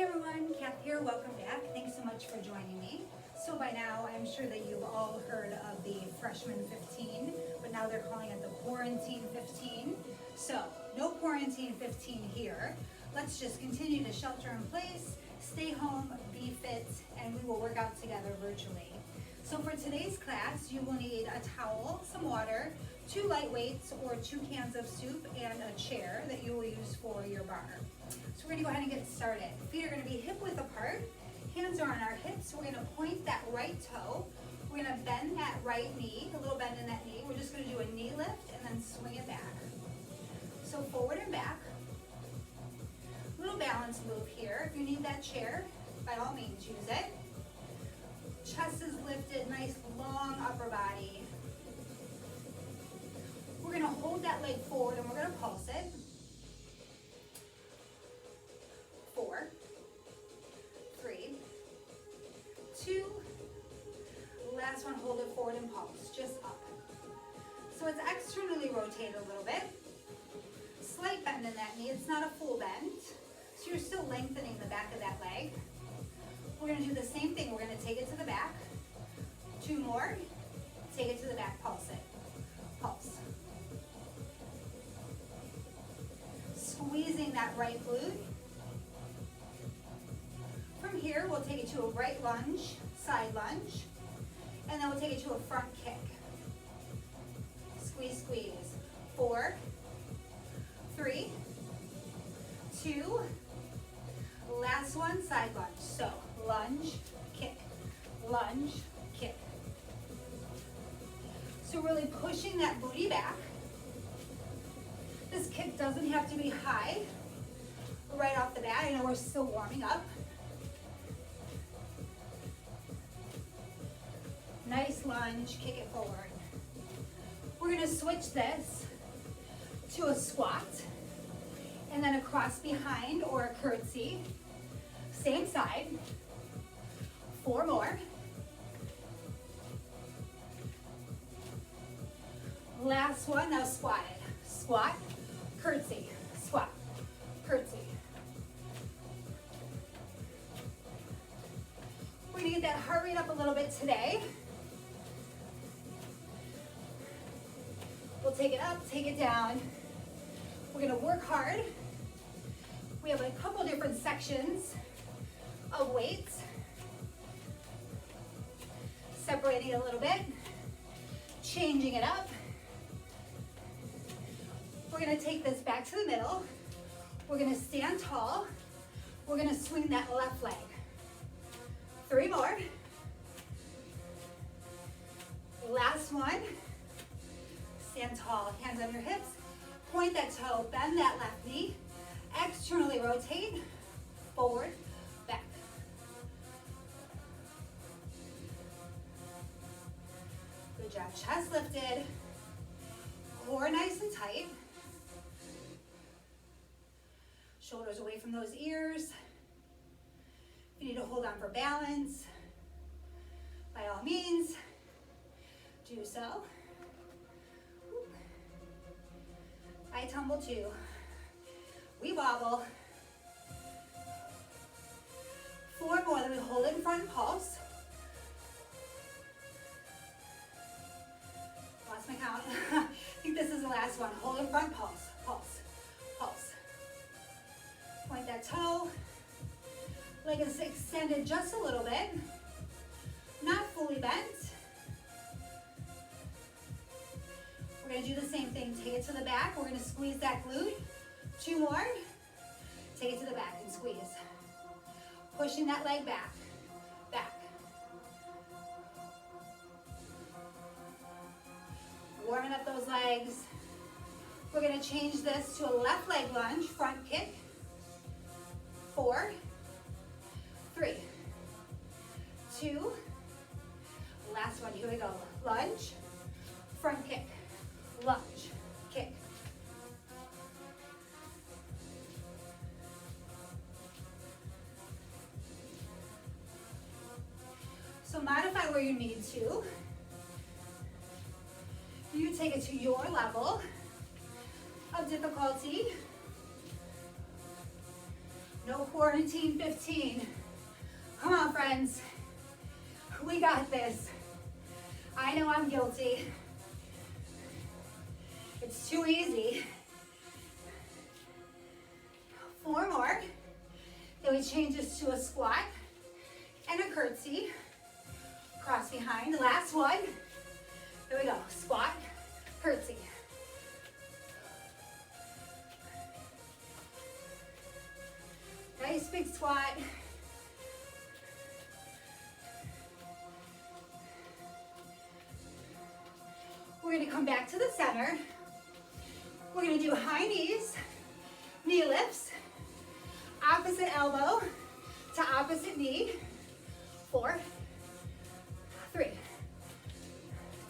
everyone, Kath here, welcome back. Thanks so much for joining me. So by now, I'm sure that you've all heard of the freshman 15, but now they're calling it the quarantine 15. So no quarantine 15 here. Let's just continue to shelter in place, stay home, be fit, and we will work out together virtually. So for today's class, you will need a towel, some water, 2 light weights or 2 cans of soup, and a chair that you will use for your bar. So we're gonna go ahead and get started. Feet are gonna be hip width apart, hands are on our hips. We're gonna point that right toe. We're gonna bend that right knee, a little bend in that knee. We're just gonna do a knee lift and then swing it back. So forward and back. Little balance move here. If you need that chair, by all means use it. Chest is lifted, nice long upper body. We're gonna hold that leg forward and we're gonna pulse it. 4, 3, 2, last one, hold it forward and pulse, just up. So it's externally rotated a little bit. Slight bend in that knee, it's not a full bend. So you're still lengthening the back of that leg. We're gonna do the same thing, we're gonna take it to the back. 2 more, take it to the back, pulse it, pulse. Squeezing that right glute. From here, we'll take it to a right lunge, side lunge, and then we'll take it to a front kick. Squeeze, squeeze. 4, 3, 2, last one, side lunge. So lunge, kick, lunge, kick. So really pushing that booty back. This kick doesn't have to be high right off the bat. I know we're still warming up. Nice lunge, kick it forward. We're gonna switch this to a squat and then a cross behind or a curtsy. Same side. 4 more. Last one, now squat it. Squat, curtsy, squat, curtsy. We're gonna get that heart rate up a little bit today. We'll take it up, take it down. We're gonna work hard. We have a couple different sections of weights. Separating it a little bit, changing it up. We're gonna take this back to the middle. We're gonna stand tall. We're gonna swing that left leg. 3 more. Last one. Stand tall, hands on your hips. Point that toe, bend that left knee. Externally rotate, forward, back. Good job, chest lifted. Core nice and tight. Shoulders away from those ears. If you need to hold on for balance, by all means, do so. I tumble too. We wobble. 4 more, then we hold it in front and pulse. Lost my count. I think this is the last one. Hold in front, pulse, pulse, pulse. Point that toe. Leg is extended just a little bit. Not fully bent. We're gonna do the same thing. Take it to the back. We're gonna squeeze that glute. 2 more. Take it to the back and squeeze. Pushing that leg back, back. Warming up those legs. We're gonna change this to a left leg lunge, front kick. 4, 3, 2, last one, here we go. Lunge, front kick, lunge, kick. So modify where you need to. You take it to your level of difficulty. No quarantine 15. Come on, friends. We got this. I know I'm guilty. It's too easy. 4 more. Then we change this to a squat and a curtsy. Cross behind. Last one. Here we go. Squat, curtsy. Nice big squat. We're going to come back to the center. We're going to do high knees, knee lifts, opposite elbow to opposite knee. 4, 3,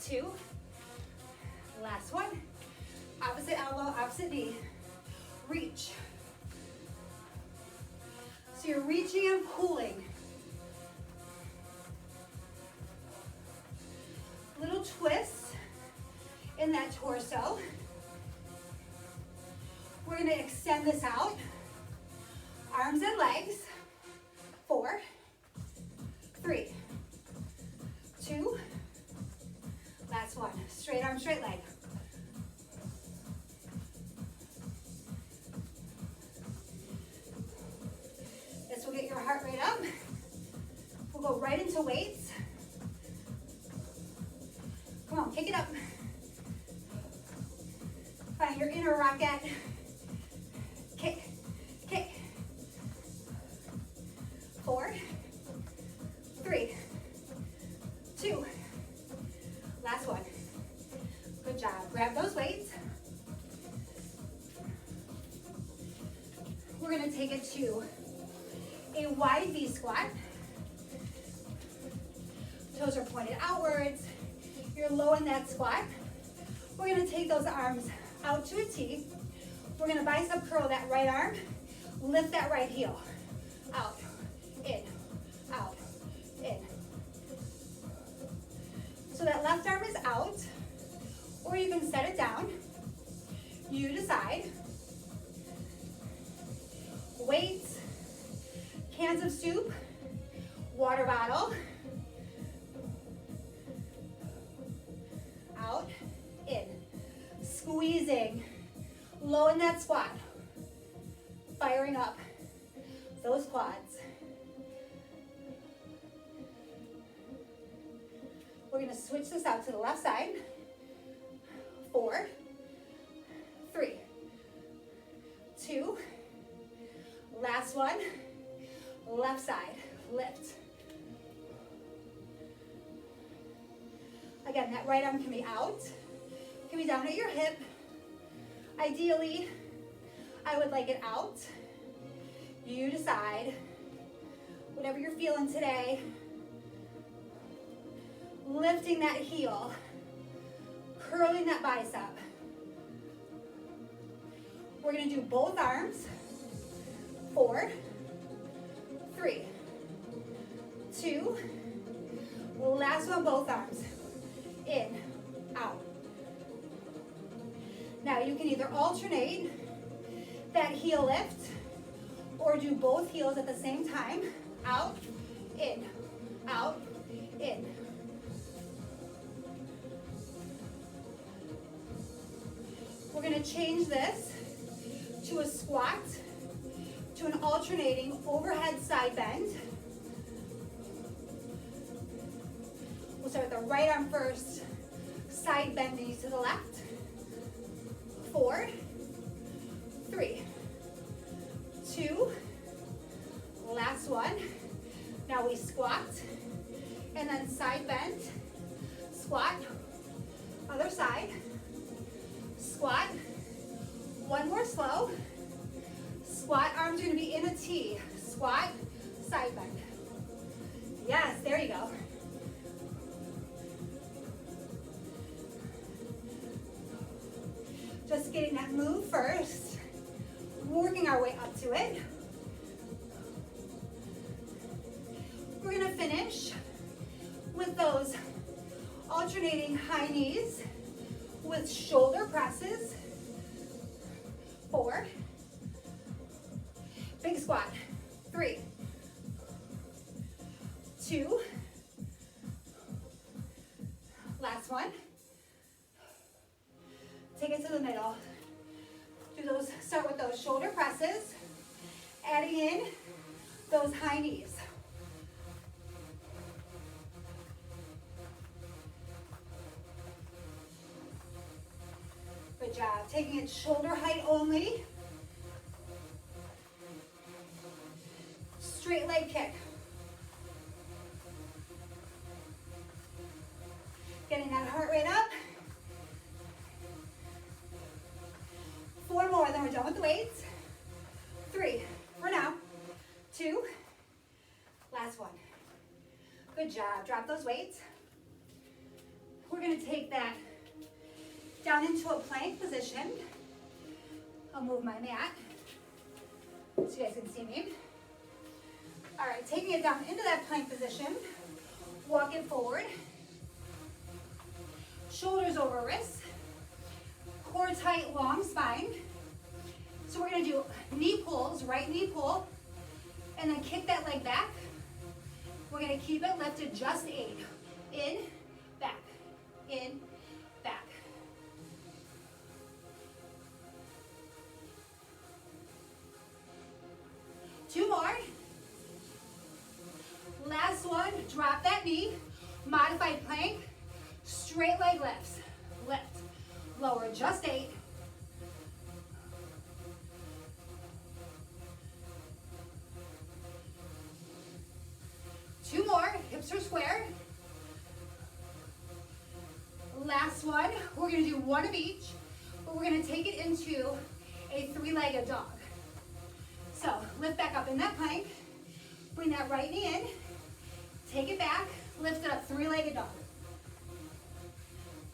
2, last one. Opposite elbow, opposite knee. Reach. So you're reaching and pulling. Little twists in that torso. We're going to extend this out. Arms and legs. 4, 3, 2, last one. Straight arm, straight leg. This will get your heart rate up. We'll go right into weights. Come on, kick it up. Find your inner rocket. Kick, kick. 4, 3, 2, last one. Good job. Grab those weights. We're going to take it to a wide V squat. Toes are pointed outwards. You're low in that squat. We're going to take those arms out to a T. We're going to bicep curl that right arm. Lift that right heel. Out, in, out, in. So that left arm is out, or you can set it down. You decide. Weights, cans of soup, water bottle. Out, in. Squeezing, low in that squat. Firing up those quads. We're going to switch this out to the left side. 4, 3, 2, last one. Left side, lift. Again, that right arm can be out, can be down at your hip. Ideally, I would like it out. You decide, whatever you're feeling today. Lifting that heel, curling that bicep. We're going to do both arms. 4, 3, 2, last one, both arms. In, out. Now you can either alternate that heel lift or do both heels at the same time. Out, in, out, in. We're going to change this to a squat, to an alternating overhead side bend. We'll start with the right arm first, side bend knees to the left. 4, 3, 2, last one. Now we squat, and then side bend, squat, other side, squat, one more slow. Squat, arms are going to be in a T. Squat, side bend. Yes, there you go. Just getting that move first, working our way up to it. We're going to finish with those alternating high knees with shoulder presses. 4, big squat. 3, 2, last one. Take it to the middle. Do those, start with those shoulder presses, adding in those high knees. Good job. Taking it shoulder height only. Straight leg kick. Getting that heart rate up. 4 more, then we're done with the weights. 3 for now. 2. Last one. Good job. Drop those weights. We're going to take that down into a plank position. I'll move my mat so you guys can see me. All right, taking it down into that plank position. Walk it forward. Shoulders over wrists. Core tight, long spine. So we're going to do knee pulls, right knee pull, and then kick that leg back. We're going to keep it lifted just 8. In, back, in, back. Two more. Last one, drop that knee, modified plank, straight leg lifts. Lift, lower, just 8. Two more, hips are square. Last one, we're gonna do one of each, but we're gonna take it into a 3-legged dog. So lift back up in that plank, bring that right knee in, take it back, lift it up, 3-legged dog.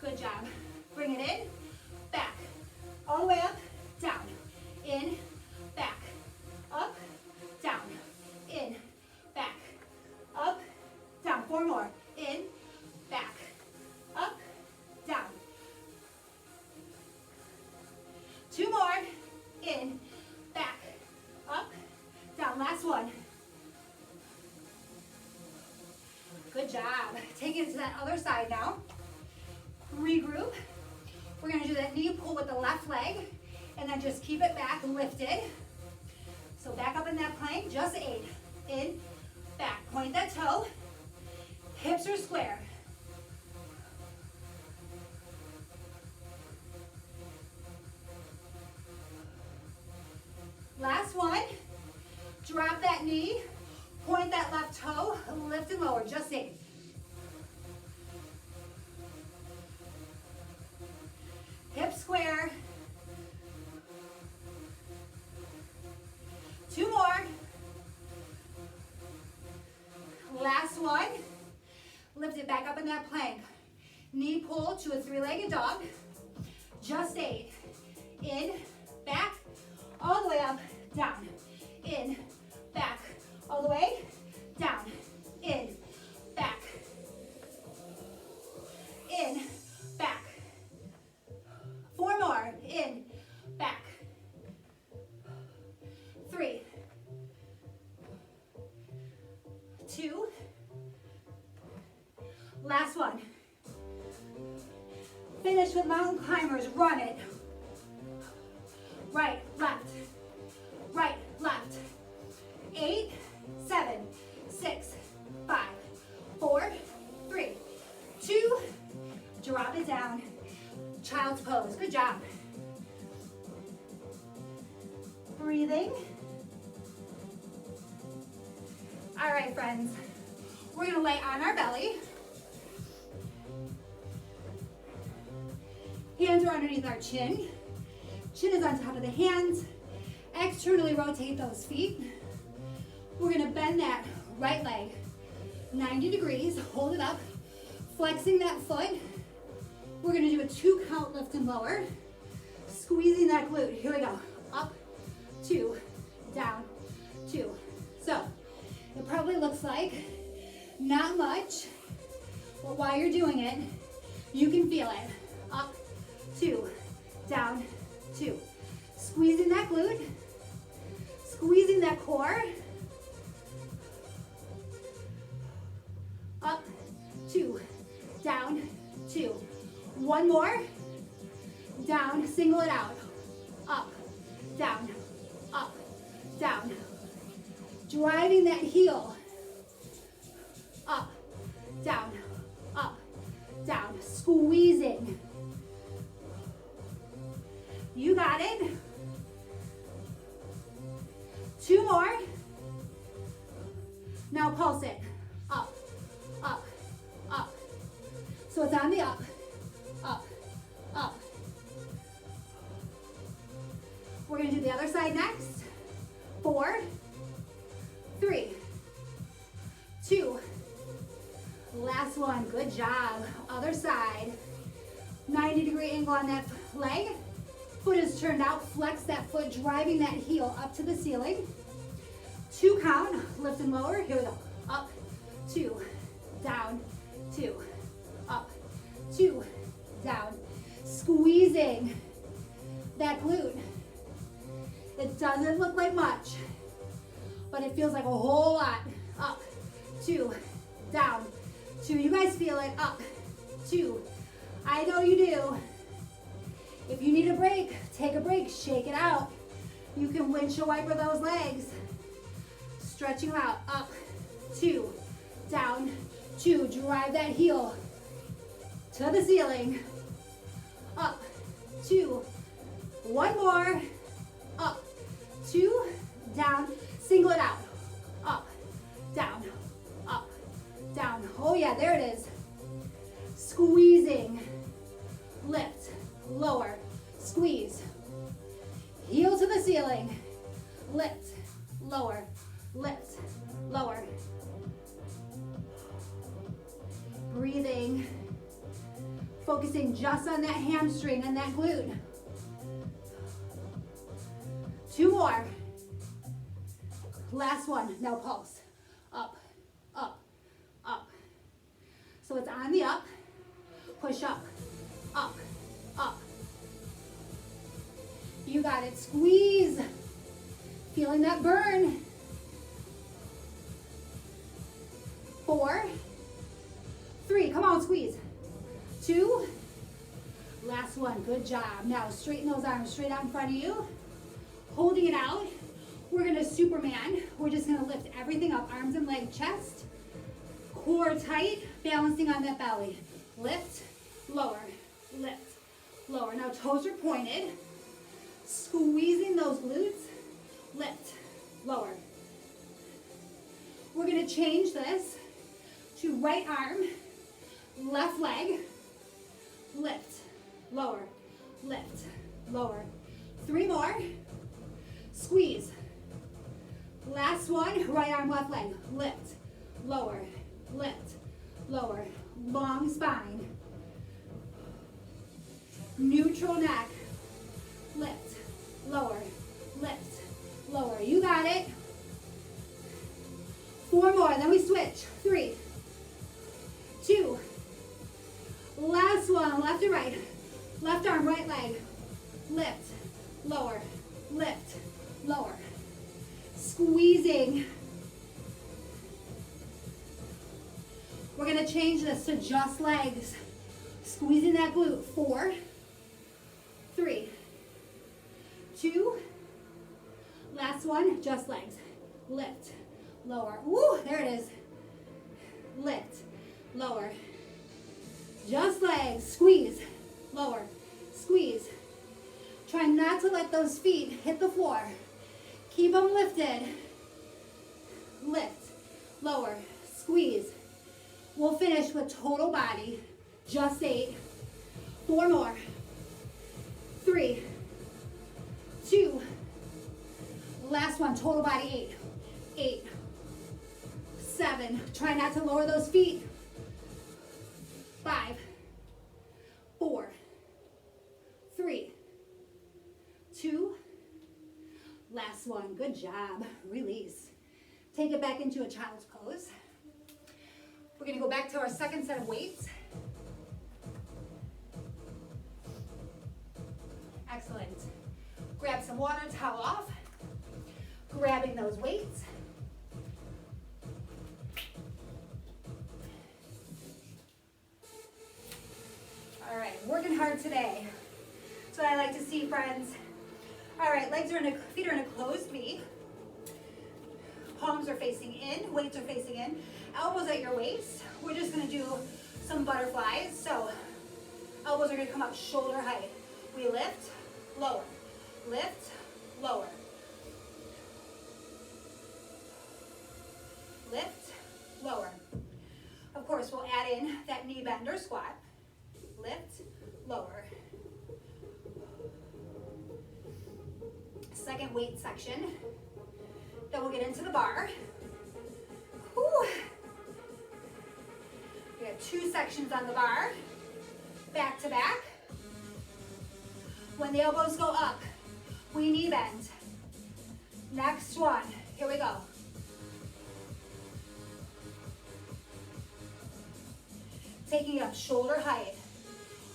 Good job. Bring it in, back, all the way up, down, in, back, up, down, in, back, up, down. 4 more, in, back, up, down. 2 more, in, back, up, down. Last one. Good job. Take it to that other side now. Regroup. We're going to do that knee pull with the left leg, and then just keep it back lifted. So back up in that plank, just 8. In, back. Point that toe. Hips are square. Last one. Drop that knee. Point that left toe. Lift and lower, just 8. Hips square. 2 more. Last one. Lift it back up in that plank. Knee pull to a 3-legged dog. Just 8. In, back, all the way up, down. In, back, all the way, down. In, back. In, back. 4 more. In, back. 3, 2. Last one. Finish with mountain climbers. Run it. Right, left. Right, left. 8, 7, 6, 5, 4, 3, 2. Drop it down. Child's pose. Good job. Breathing. All right, friends. We're going to lay on our belly. Hands are underneath our chin. Chin is on top of the hands. Externally rotate those feet. We're going to bend that right leg 90 degrees. Hold it up. Flexing that foot. We're going to do a 2 count lift and lower. Squeezing that glute. Here we go. Up, 2, down, 2. So it probably looks like not much, but while you're doing it, you can feel it. Up, 2, down, 2. Squeezing that glute, squeezing that core. down, 2. One more, down, single it out, up, down, up, down. Driving that heel, up, down, squeezing. You got it. 2 more. Now pulse it, up, up, up. So it's on the up, up, up. We're gonna do the other side next. 4, 3, 2. Last one, good job. Other side. 90-degree angle on that leg. Foot is turned out, flex that foot, driving that heel up to the ceiling. 2 count, lift and lower. Here we go. Up, 2, down, 2, up, 2, down. Squeezing that glute. It doesn't look like much, but it feels like a whole lot. Up, 2, down, 2. You guys feel it. Up, 2. I know you do. If you need a break, take a break, shake it out. You can windshield wiper those legs. Stretching them out. Up, 2, down, 2. Drive that heel to the ceiling. Up, 2. One more. Up, 2, down. Single it out. Up, down, up, down. Oh yeah, there it is. Squeezing. Lift, lower, squeeze. Heel to the ceiling. Lift, lower, lift, lower. Breathing. Focusing just on that hamstring and that glute. 2 more. Last one. Now pulse. Up, up, up. So it's on the up. Push up, up, up. You got it. Squeeze. Feeling that burn. 4, 3. Come on, squeeze. 2. Last one. Good job. Now straighten those arms straight out in front of you. Holding it out. We're going to Superman. We're just going to lift everything up. Arms and leg, chest. Core tight. Balancing on that belly. Lift, lower, lift, lower. Now toes are pointed. Squeezing those glutes. Lift, lower. We're going to change this to right arm, left leg. Lift, lower, lift, lower. 3 more. Squeeze. Last one, right arm, left leg. Lift, lower, lift, lower. Long spine. Neutral neck. Lift, lower, lift, lower. You got it. 4 more, then we switch. 3, 2. Last one, left to right. Left arm, right leg. Lift, lower, lift, lower. Squeezing. We're gonna change this to just legs. Squeezing that glute. 4, 3, 2. Last one, just legs. Lift, lower. Woo, there it is. Lift, lower. Just legs. Squeeze, lower, squeeze. Try not to let those feet hit the floor. Keep them lifted. Lift, lower, squeeze. We'll finish with total body, just 8. 4 more. 3, 2. Last one, total body 8. 8, 7. Try not to lower those feet. 5, 4, 3, 2. Last one, good job. Release. Take it back into a child's pose. We're gonna go back to our second set of weights. Excellent. Grab some water, towel off. Grabbing those weights. today. That's what I like to see, friends. All right, feet are in a closed V. Palms are facing in, weights are facing in, elbows at your waist. We're just gonna do some butterflies. So elbows are gonna come up shoulder height. We lift, lower, lift, lower. Lift, lower. Of course, we'll add in that knee bend or squat. Lift, lower. Second weight section. Then we'll get into the bar. Whew. We have 2 sections on the bar, back to back. When the elbows go up, we knee bend. Next one, here we go. Taking it up shoulder height,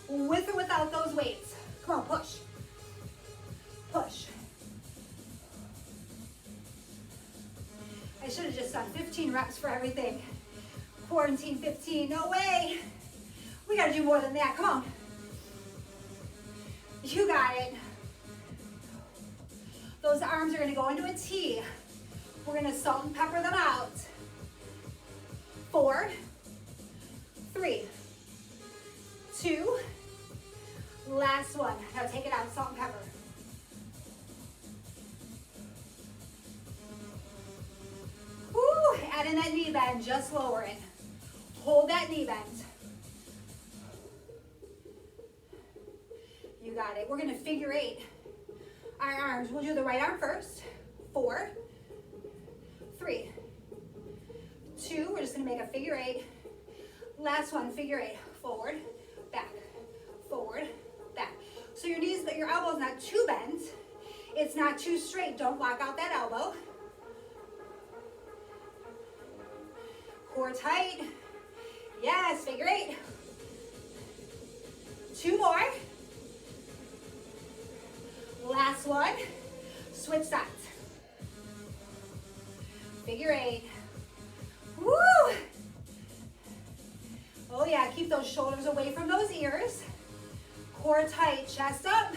with or without those weights. Come on, push, push. I should have just done 15 reps for everything. Quarantine 15, no way. We gotta do more than that, come on. You got it. Those arms are gonna go into a T. We're gonna salt and pepper them out. 4, 3, 2, last one. Now take it out, salt and pepper. Woo, add in that knee bend, just lower it. Hold that knee bend. You got it. We're gonna figure 8 our arms. We'll do the right arm first. 4, 3, 2, we're just gonna make a figure 8. Last one, figure 8. Forward, back, So your knees, your elbow's not too bent. It's not too straight. Don't lock out that elbow. Core tight. Yes, figure 8. 2 more. Last one. Switch sides. Figure 8. Woo! Oh yeah, keep those shoulders away from those ears. Core tight, chest up.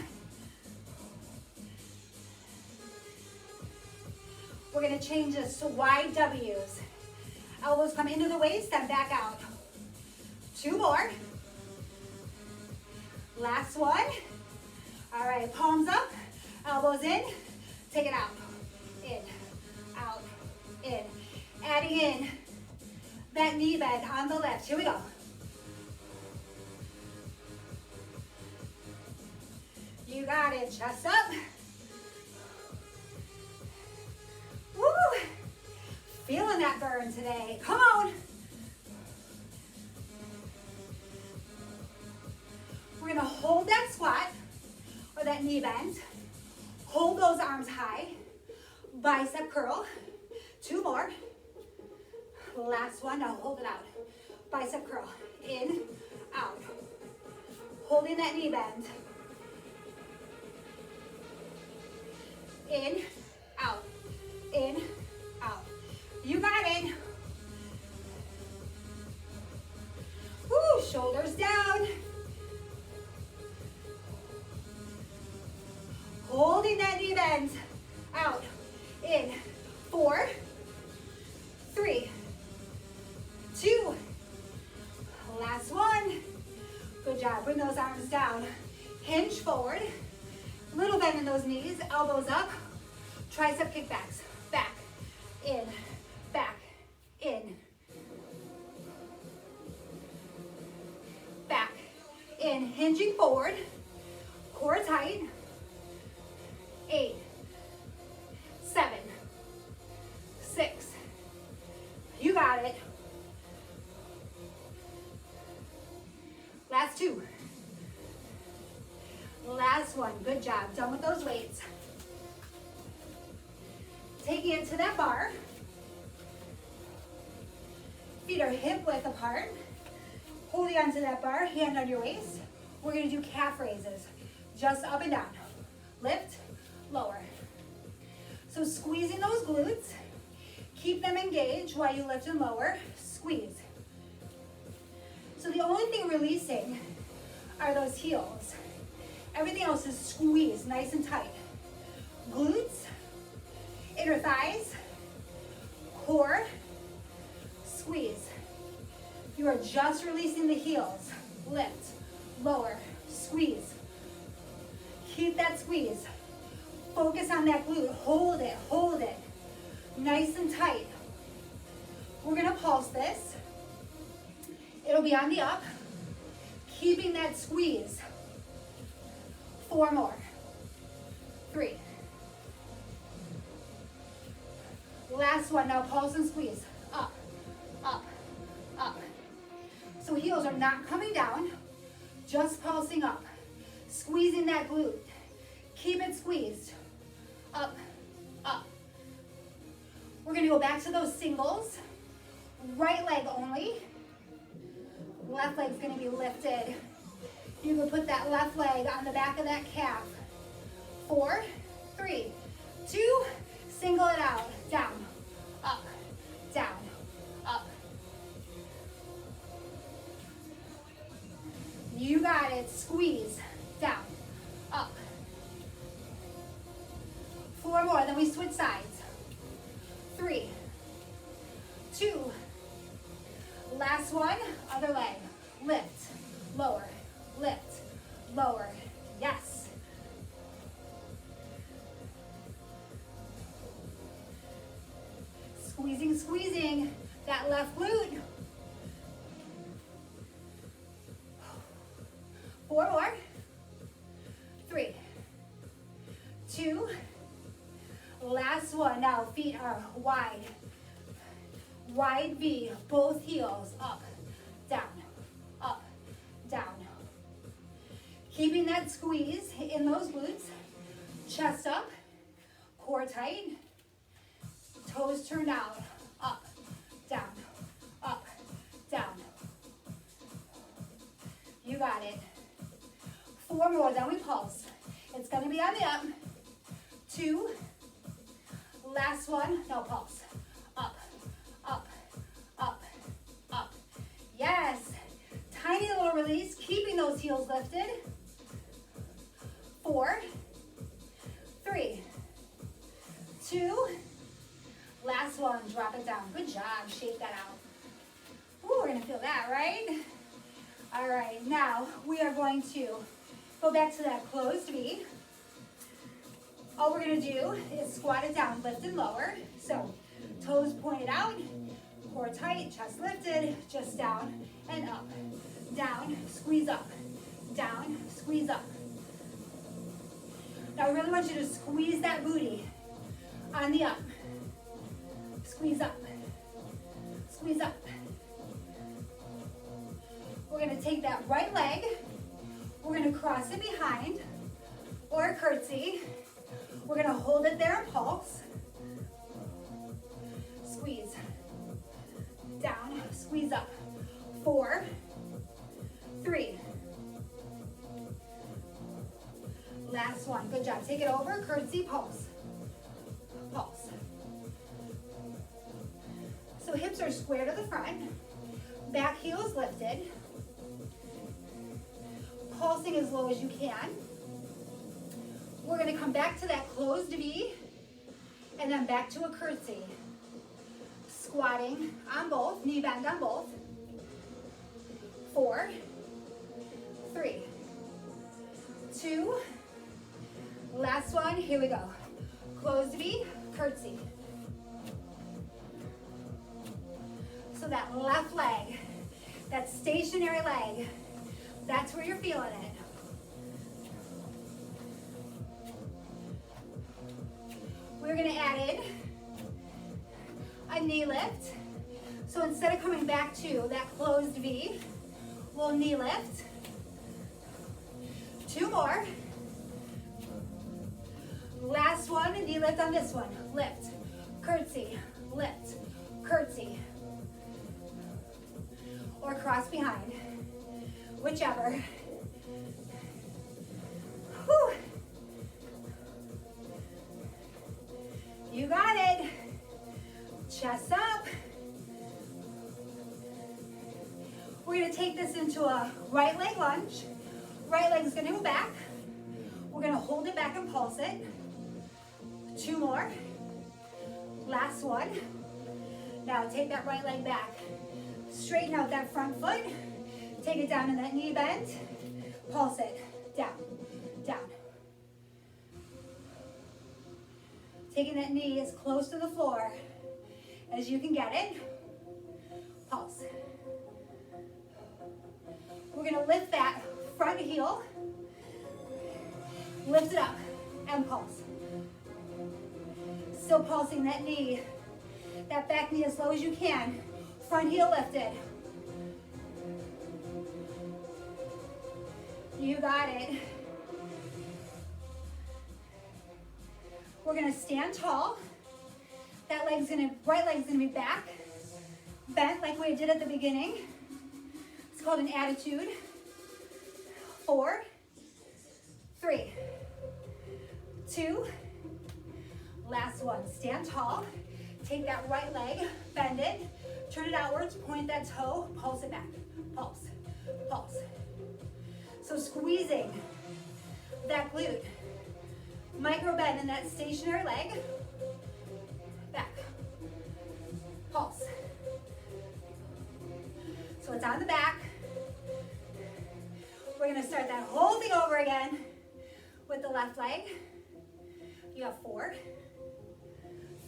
We're gonna change this to wide W's. Elbows come into the waist, then back out. 2 more. Last one. All right, palms up, elbows in, take it out. In, out, in. Adding in that knee bend on the left. Here we go. You got it, chest up. Woo! Feeling that burn today. Come on. We're gonna hold that squat or that knee bend. Hold those arms high. Bicep curl. 2 more. Last one, now hold it out. Bicep curl, in, out. Holding that knee bend. In, out, in, out. You got it. Woo, shoulders down. Holding that knee bend. Out, in, 4, 3, 2, last one. Good job, bring those arms down. Hinge forward, little bend in those knees, elbows up, tricep kickbacks, back, in, back, in, back, in, hinging forward, core tight, 8, 7, 6, you got it. Last 2. Last one, good job. Done with those weights. Taking it to that bar. Feet are hip width apart. Holding onto that bar, hand on your waist. We're gonna do calf raises. Just up and down. Lift, lower. So squeezing those glutes. Keep them engaged while you lift and lower. Squeeze. So the only thing releasing are those heels. Everything else is squeezed nice and tight. Glutes, inner thighs, core, squeeze. You are just releasing the heels. Lift, lower, squeeze. Keep that squeeze. Focus on that glute. Hold it, hold it. Nice and tight. We're gonna pulse this. It'll be on the up. Keeping that squeeze. 4 more. 3. Last one. Now pulse and squeeze. Up, up, up. So heels are not coming down, just pulsing up. Squeezing that glute. Keep it squeezed. Up, up. We're gonna go back to those singles. Right leg only. Left leg's gonna be lifted. You can put that left leg on the back of that calf. 4, 3, 2, single it out. Down, up, down, up. You got it. Squeeze, down, up. 4 more, then we switch sides. 3, 2, last one, other leg. Lift, lower, lift, lower. Yes. Squeezing, squeezing that left glute. 4 more. 3, 2, last one. Now feet are wide. Wide V, both heels up, down, up, down. Keeping that squeeze in those glutes. Chest up, core tight, toes turned out, up, down, up, down. You got it. 4 more, then we pulse. It's gonna be on the up. 2, last one, no pulse. Up, up, up, up. Yes. Tiny little release, keeping those heels lifted. 4, 3, 2, last one, drop it down. Good job, shake that out. Ooh, we're gonna feel that, right? All right, now we are going to go back to that closed V. All we're gonna do is squat it down, lift and lower. So toes pointed out, core tight, chest lifted, just down and up. Down, squeeze up. Down, squeeze up. Now I really want you to squeeze that booty on the up. Squeeze up. Squeeze up. We're gonna take that right leg. We're gonna cross it behind or curtsy. We're gonna hold it there and pulse. Squeeze. Down, squeeze up. 4, 3. Last one, good job. Take it over, curtsy, pulse. Pulse. So hips are square to the front. Back heel is lifted. Pulsing as low as you can. We're gonna come back to that closed V and then back to a curtsy. Squatting on both, knee bend on both. 4, 3, 2, last one, here we go. Closed V, curtsy. So that left leg, that stationary leg, that's where you're feeling it. We're gonna add in a knee lift. So instead of coming back to that closed V, we'll knee lift. 2 more. Last one, a knee lift on this one. Lift, curtsy, lift, curtsy. Or cross behind, whichever. Whew. You got it. Chest up. We're gonna take this into a right leg lunge. Right leg's gonna go back. We're gonna hold it back and pulse it. 2 more. Last one. Now take that right leg back. Straighten out that front foot. Take it down in that knee bend. Pulse it. Down, down. Taking that knee as close to the floor as you can get it. Pulse. We're gonna lift that front heel. Lift it up and pulse. Still pulsing that knee, that back knee as low as you can. Front heel lifted. You got it. We're gonna stand tall. That right leg's gonna be back, bent like we did at the beginning. It's called an attitude. 4, 3, 2, last one. Stand tall. Take that right leg, bend it, turn it outwards, point that toe, pulse it back. Pulse, pulse. So squeezing that glute. Micro bend in that stationary leg. Back. Pulse. So it's on the back. We're gonna start that whole thing over again with the left leg. You have 4,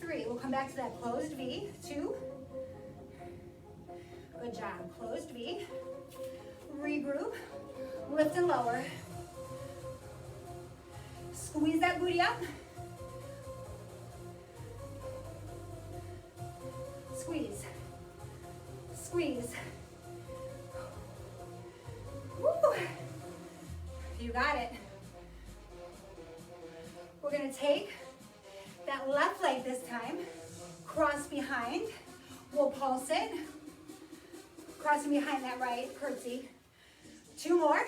3. We'll come back to that closed V. 2. Good job. Closed V. Regroup. Lift and lower. Squeeze that booty up. Squeeze. Squeeze. Woo. You got it. We're gonna take that left leg this time, cross behind. We'll pulse it. Crossing behind that right, curtsy. 2 more.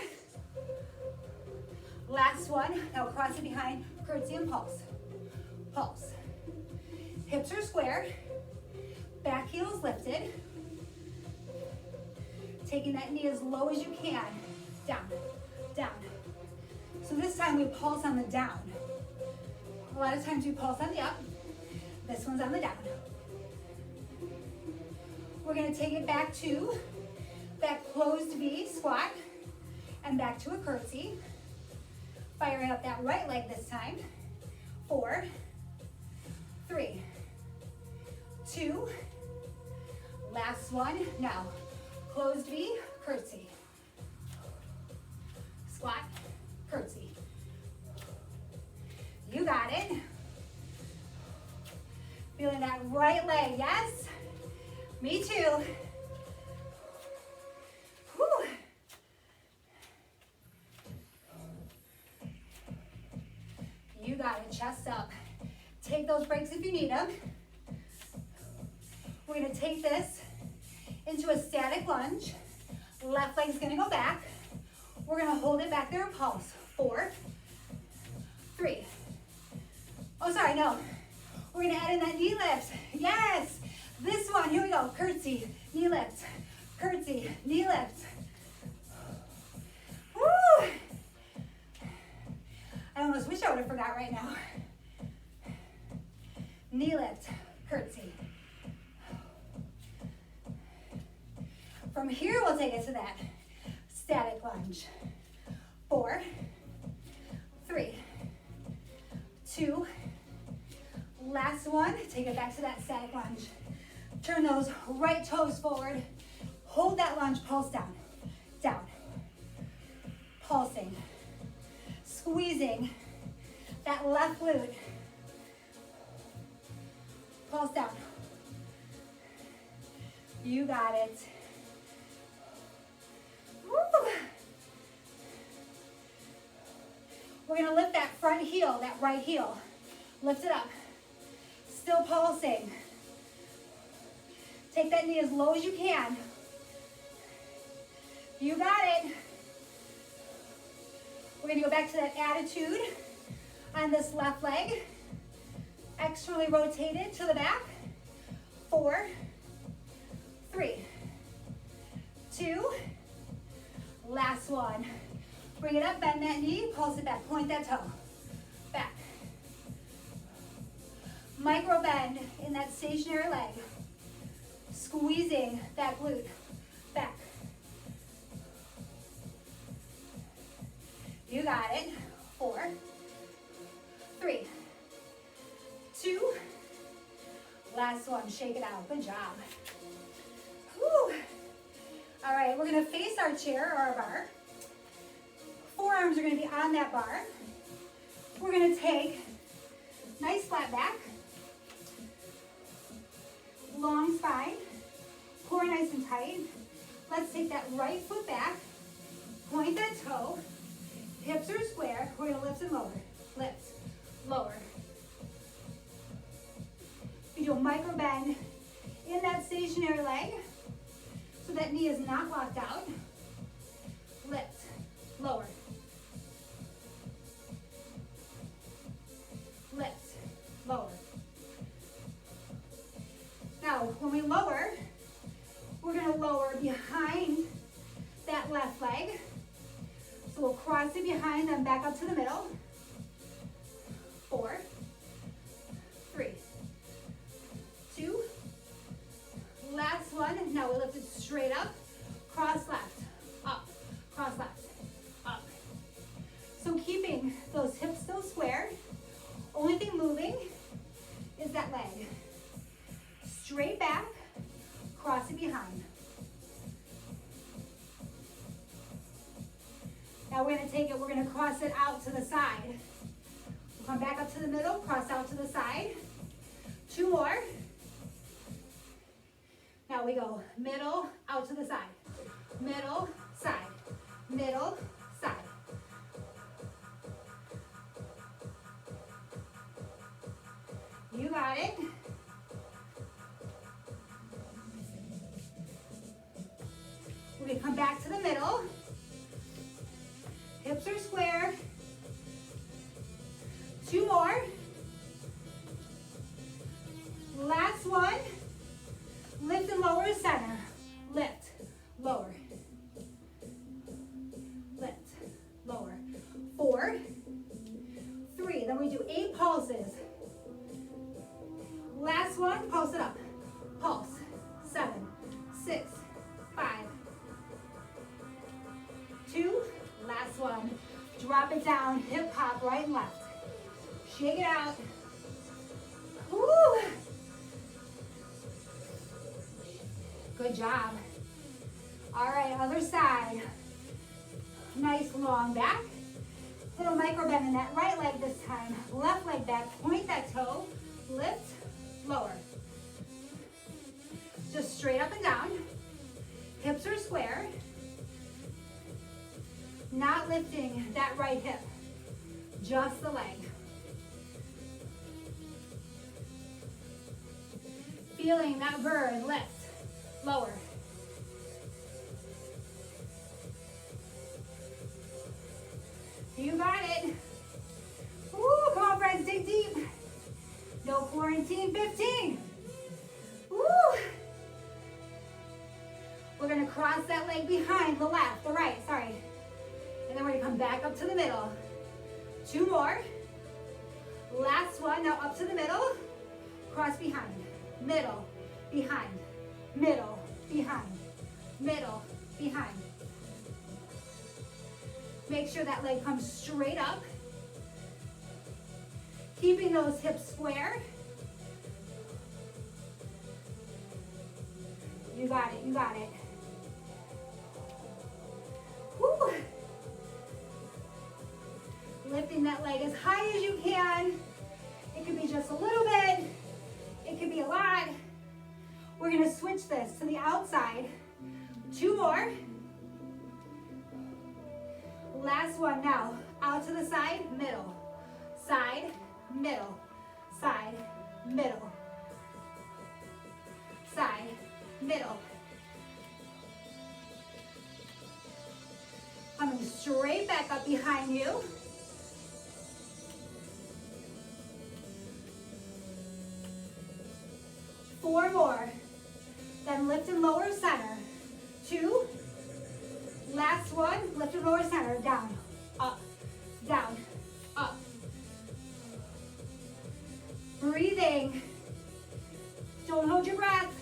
Last one. Now cross it behind, curtsy and pulse. Pulse. Hips are square. Back heel is lifted. Taking that knee as low as you can. Down, down. So this time we pulse on the down. A lot of times we pulse on the up. This one's on the down. We're gonna take it back to that closed V, squat, and back to a curtsy. Firing up that right leg this time. 4, 3, 2, last one. Now, closed V, curtsy. Squat, curtsy. You got it. Feeling that right leg, yes? Me too. Whew. You got it, chest up. Take those breaks if you need them. We're gonna take this into a static lunge. Left leg's gonna go back. We're gonna hold it back there and pulse. 4, 3. Oh, sorry, no. We're gonna add in that knee lift. Yes, this one, here we go. Curtsy, knee lift, curtsy, knee lift. Woo! I almost wish I would have forgot right now. Knee lift, curtsy. From here, we'll take it to that static lunge. 4, 3, 2, last one. Take it back to that static lunge. Turn those right toes forward. Hold that lunge, pulse down, down. Pulsing, squeezing that left glute. Pulse down. You got it. Woo. We're gonna lift that front heel, that right heel. Lift it up. Still pulsing. Take that knee as low as you can. You got it. We're gonna go back to that attitude on this left leg. Externally rotated to the back. 4, 3, 2, last one. We're Bring it up, bend that knee, pulse it back, point that toe. Back. Micro bend in that stationary leg. Squeezing that glute. Back. You got it. 4, 3, 2. Last one, shake it out. Good job. Whew. All right, we're gonna face our chair or our bar. Forearms are gonna be on that bar. We're gonna take nice flat back, long spine, core nice and tight. Let's take that right foot back, point that toe, hips are square. We're gonna lift and lower, lift, lower. You do a micro bend in that stationary leg so that knee is not locked out. Lift, lower. Lift, lower. Now, when we lower, we're gonna lower behind that left leg. So we'll cross it behind, then back up to the middle. 4, 3, 2. Last one. Now we lift it straight up, cross left, up, cross left, up. So keeping those hips still square. Only thing moving is that leg. Straight back, cross it behind. Now we're gonna take it, we're gonna cross it out to the side. We'll come back up to the middle, cross out to the side. 2 more. Now we go middle, out to the side. Middle, side. Middle, side. You got it. We're gonna come back to the middle. Hips are square. 2 more. Last one. Lift and lower center. Lift, lower. Lift, lower. 4, 3. Then we do 8 pulses. Last one, pulse it up. Pulse. 7, 6, 5, 2. Last one. Drop it down, hip hop, right and left. Shake it out. Woo! Good job. All right, other side. Nice long back. Little micro bend in that right leg this time. Left leg back, point that toe, lift, lower. Just straight up and down. Hips are square. Not lifting that right hip, just the leg. Feeling that burn, lift, lower. You got it. Woo, come on friends, dig deep. No quarantine 15. Woo. We're gonna cross that leg behind the left, the right, sorry. And then we're gonna come back up to the middle. 2 more. Last one, now up to the middle. Cross behind, middle, behind, middle, behind, middle, behind. Make sure that leg comes straight up. Keeping those hips square. You got it, you got it. Woo. Lifting that leg as high as you can. It could be just a little bit. It could be a lot. We're gonna switch this to the outside. 2 more. Last one now. Out to the side, middle. Side, middle. Side, middle. Side, middle. Coming straight back up behind you. 4 more. Then lift and lower center. 2. Last one, lift and lower center, down. up, down, up. Breathing. Don't hold your breath.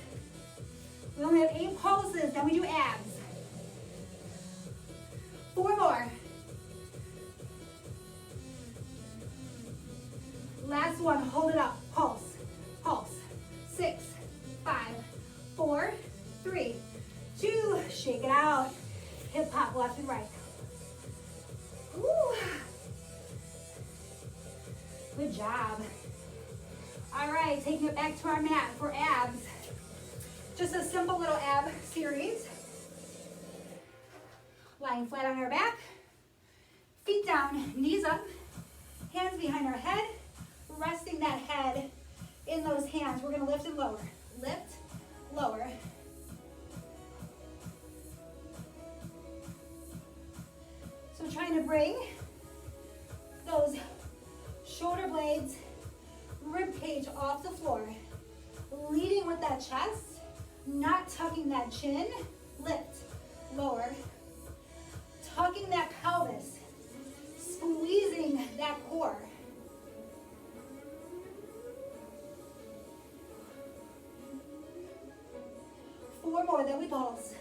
We only have 8 pulses, then we do abs. 4 more. Last one, hold it up, pulse, pulse. 6, 5, 4, 3, 2, shake it out. Hip hop left and right. Woo. Good job. All right, taking it back to our mat for abs. Just a simple little ab series. Lying flat on our back, feet down, knees up, hands behind our head, resting that head in those hands. We're gonna lift and lower. Lift, lower. So trying to bring those shoulder blades, rib cage off the floor. Leading with that chest, not tucking that chin. Lift, lower. Tucking that pelvis, squeezing that core. Four more, then we pulse.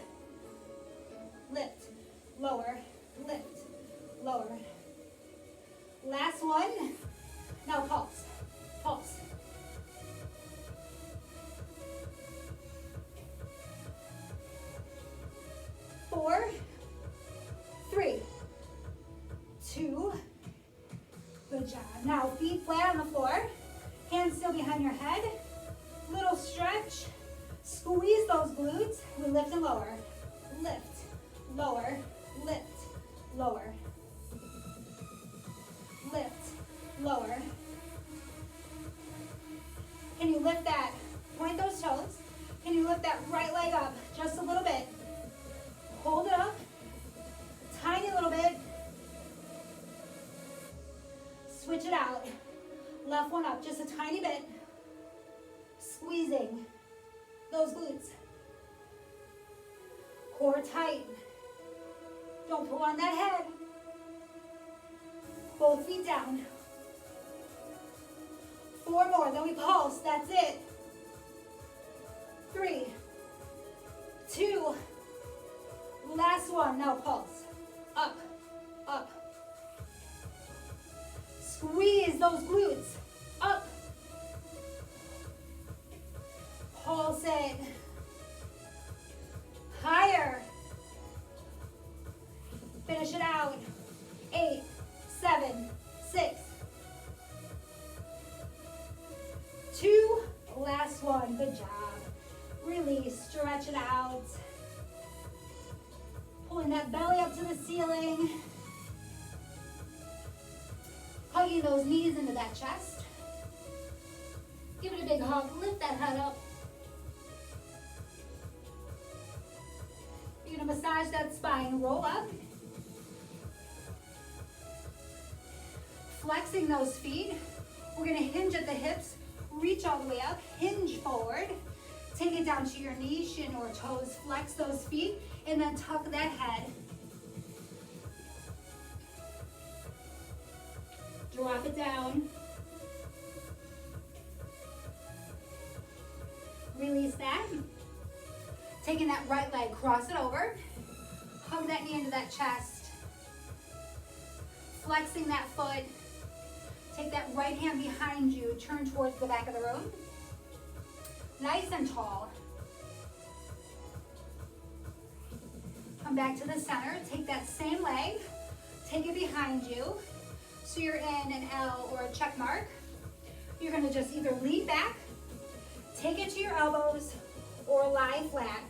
Lift, lower, lift, lower. Last one. Now pulse, pulse. Four, 3, 2, good job. Now feet flat on the floor, hands still behind your head, little stretch, squeeze those glutes, we lift and lower, lift, lower, lift, lower, lift, lower. Can you lift that, point those toes, can you lift that right leg up just a little bit, hold it up, tiny little bit. Switch it out. Left one up, just a tiny bit. Squeezing those glutes. Core tight. Don't pull on that head. Both feet down. 4 more, then we pulse. That's it. 3, 2, last one. Now pulse. Up, up. Squeeze those glutes. Up. Pulse it. Higher. Finish it out. 8, 7, 6, 2. Last one. Good job. Release. Stretch it out. Pulling that belly up to the ceiling. Hugging those knees into that chest. Give it a big hug. Lift that head up. You're going to massage that spine. Roll up. Flexing those feet. We're going to hinge at the hips. Reach all the way up. Hinge forward. Take it down to your knees, shin or toes. Flex those feet. And then tuck that head. Drop it down. Release that. Taking that right leg, cross it over. Hug that knee into that chest. Flexing that foot. Take that right hand behind you. Turn towards the back of the room. Nice and tall. Come back to the center. Take that same leg. Take it behind you. So you're in an L or a check mark. You're going to just either lean back, take it to your elbows, or lie flat.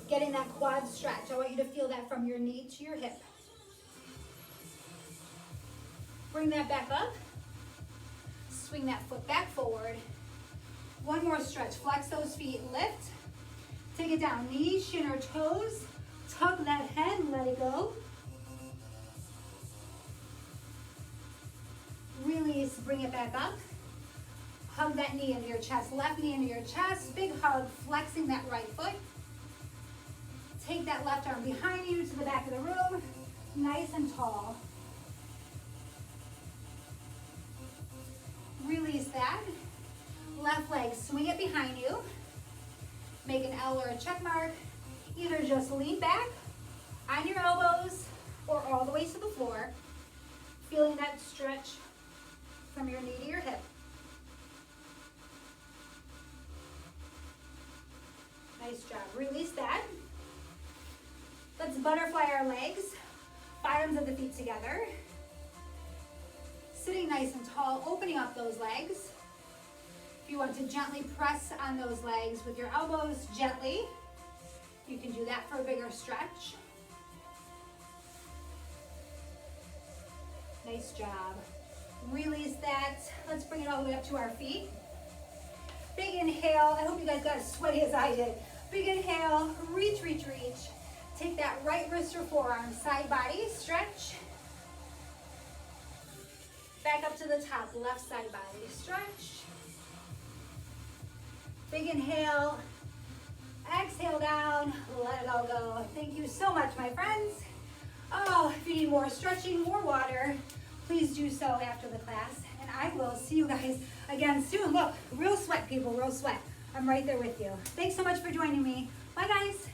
Getting that quad stretch. I want you to feel that from your knee to your hip. Bring that back up. Swing that foot back forward. One more stretch. Flex those feet. Lift. Take it down. Knees, shin, or toes. Tuck that head and let it go. Release, bring it back up. Hug that knee into your chest. Left knee into your chest. Big hug, flexing that right foot. Take that left arm behind you to the back of the room. Nice and tall. Release that. Left leg, swing it behind you. Make an L or a check mark. Either just lean back on your elbows or all the way to the floor. Feeling that stretch from your knee to your hip. Nice job. Release that. Let's butterfly our legs. Bottoms of the feet together. Sitting nice and tall, opening up those legs. If you want to gently press on those legs with your elbows, gently, you can do that for a bigger stretch. Nice job. Release that. Let's bring it all the way up to our feet. Big inhale. I hope you guys got as sweaty as I did. Big inhale. Reach, reach, reach. Take that right wrist or forearm, side body, stretch. Back up to the top, left side body, stretch. Big inhale. Exhale down, let it all go. Thank you so much, my friends. Oh, if you need more stretching, more water, please do so after the class. And I will see you guys again soon. Look, real sweat, people, real sweat. I'm right there with you. Thanks so much for joining me. Bye, guys.